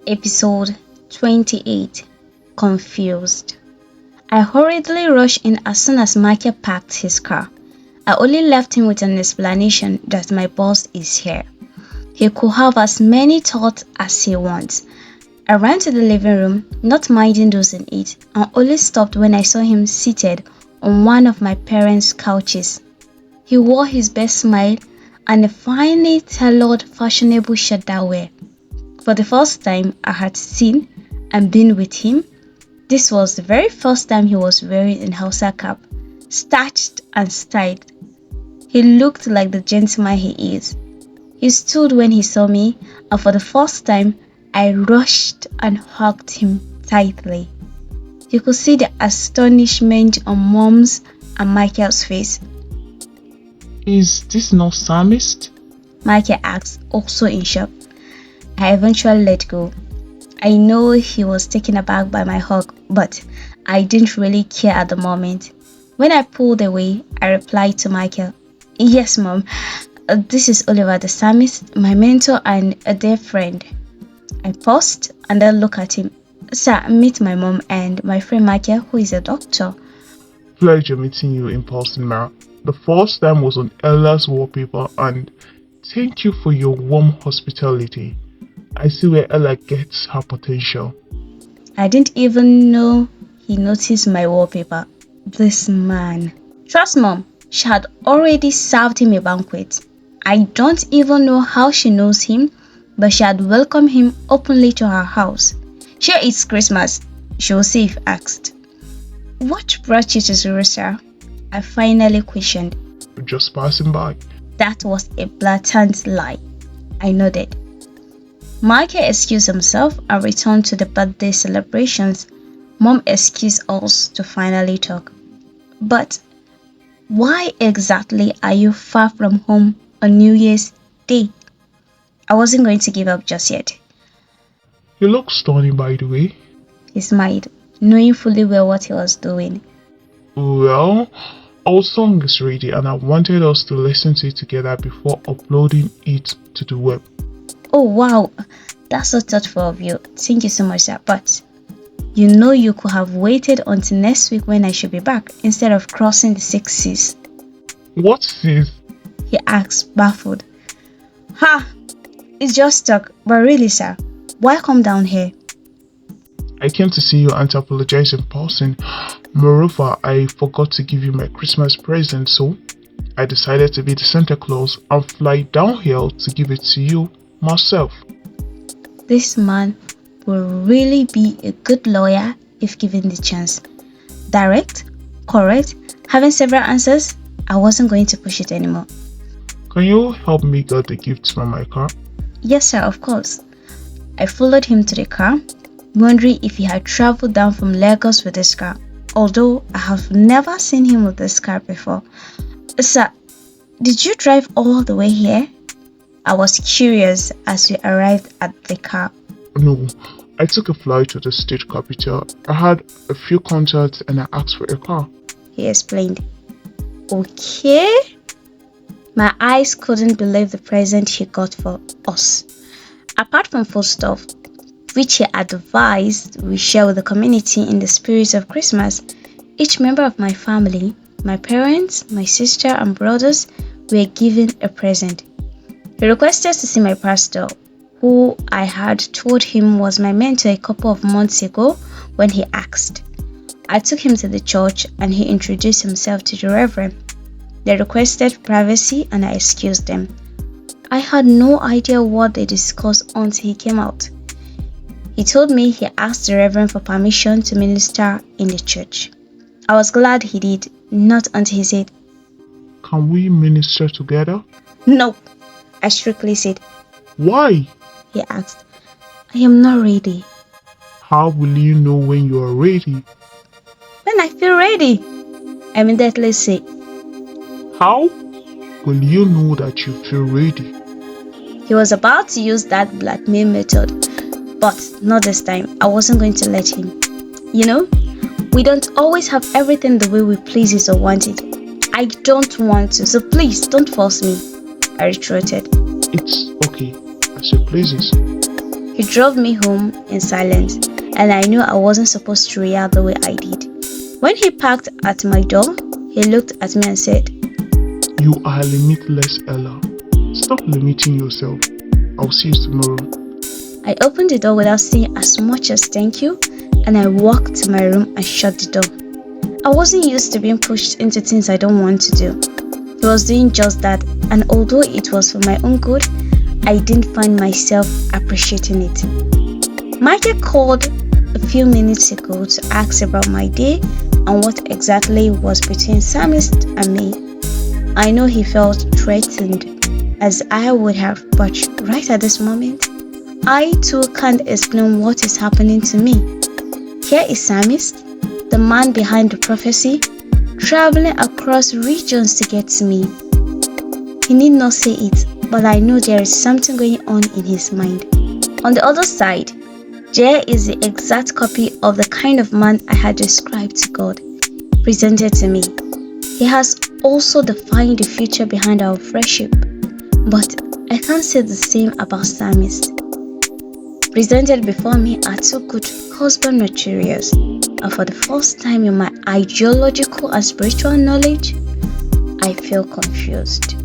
Episode 28. Confused. I hurriedly rushed in as soon as Michael parked his car. I only left him with an explanation that my boss is here. He could have as many thoughts as he wants. I ran to the living room, not minding those in it, and only stopped when I saw him seated on one of my parents' couches. He wore his best smile and a finely tailored fashionable shirt that way. For the first time I had seen and been with him, this was the very first time he was wearing a Hausa cap, starched and styled. He looked like the gentleman he is. He stood when he saw me, and for the first time, I rushed and hugged him tightly. You could see the astonishment on Mom's and Michael's face. Is this not Psalmist? Michael asked, also in shock. I eventually let go. I know he was taken aback by my hug, but I didn't really care at the moment. When I pulled away, I replied to Michael, "Yes, Mom. This is Oliver the Psalmist, my mentor and a dear friend." I paused and then looked at him. "Sir, meet my mom and my friend Michael, who is a doctor." Pleasure meeting you in person, Mara. The first time was on Ella's wallpaper, and thank you for your warm hospitality. I see where Ella gets her potential. I didn't even know he noticed my wallpaper. This man. Trust Mom, she had already served him a banquet. I don't even know how she knows him, but she had welcomed him openly to her house. Sure, it's Christmas, she will say if asked. "What brought you to Zurisa?" I finally questioned. Just passing by. That was a blatant lie. I nodded. Michael excused himself and returned to the birthday celebrations. Mom excused us to finally talk. "But why exactly are you far from home on New Year's Day?" I wasn't going to give up just yet. You look stunning, by the way. He smiled, knowing fully well what he was doing. Well, our song is ready and I wanted us to listen to it together before uploading it to the web. Oh wow, that's so thoughtful of you. Thank you so much, sir. But you know you could have waited until next week when I should be back instead of crossing the 6 seas. What seas? He asked, baffled. Ha! It's just talk, but really, sir, why come down here? I came to see you and to apologize in person. Moreover, I forgot to give you my Christmas present, so I decided to be the Santa Claus and fly down here to give it to you myself. This man will really be a good lawyer if given the chance. Direct, correct, having several answers. I wasn't going to push it anymore. Can you help me get the gifts from my car? Yes, sir, of course. I followed him to the car, wondering if he had traveled down from Lagos with this car, although I have never seen him with this car before. "Sir, did you drive all the way here?" I was curious as we arrived at the car. No, I took a flight to the state capital. I had a few contacts and I asked for a car. He explained. Okay. My eyes couldn't believe the present he got for us. Apart from foodstuff, which he advised we share with the community in the spirit of Christmas, each member of my family, my parents, my sister and brothers, were given a present. He requested to see my pastor, who I had told him was my mentor a couple of months ago when he asked. I took him to the church and he introduced himself to the reverend. They requested privacy and I excused them. I had no idea what they discussed until he came out. He told me he asked the reverend for permission to minister in the church. I was glad he did, not until he said, Can we minister together? "No," I strictly said. Why? He asked. "I am not ready." How will you know when you are ready? "When I feel ready," I immediately said. How will you know that you feel ready? He was about to use that blackmail method, but not this time. I wasn't going to let him. You know, we don't always have everything the way we please it or want it. I don't want to, so please don't force me, I retorted. It's okay. I as he pleases. He drove me home in silence, and I knew I wasn't supposed to react the way I did. When he parked at my door, he looked at me and said, "You are limitless, Ella. Stop limiting yourself. I'll see you tomorrow." I opened the door without saying as much as thank you, and I walked to my room and shut the door. I wasn't used to being pushed into things I don't want to do. He was doing just that, and although it was for my own good, I didn't find myself appreciating it. Michael called a few minutes ago to ask about my day and what exactly was between Psalmist and me. I know he felt threatened, as I would have, but right at this moment, I too can't explain what is happening to me. Here is Psalmist, the man behind the prophecy, traveling across regions to get to me. He need not say it, but I know there is something going on in his mind. On the other side, Jay is the exact copy of the kind of man I had described to God, presented to me. He has also defined the future behind our friendship, but I can't say the same about Psalmist. Presented before me are two good husband materials, and for the first time in my ideological and spiritual knowledge, I feel confused.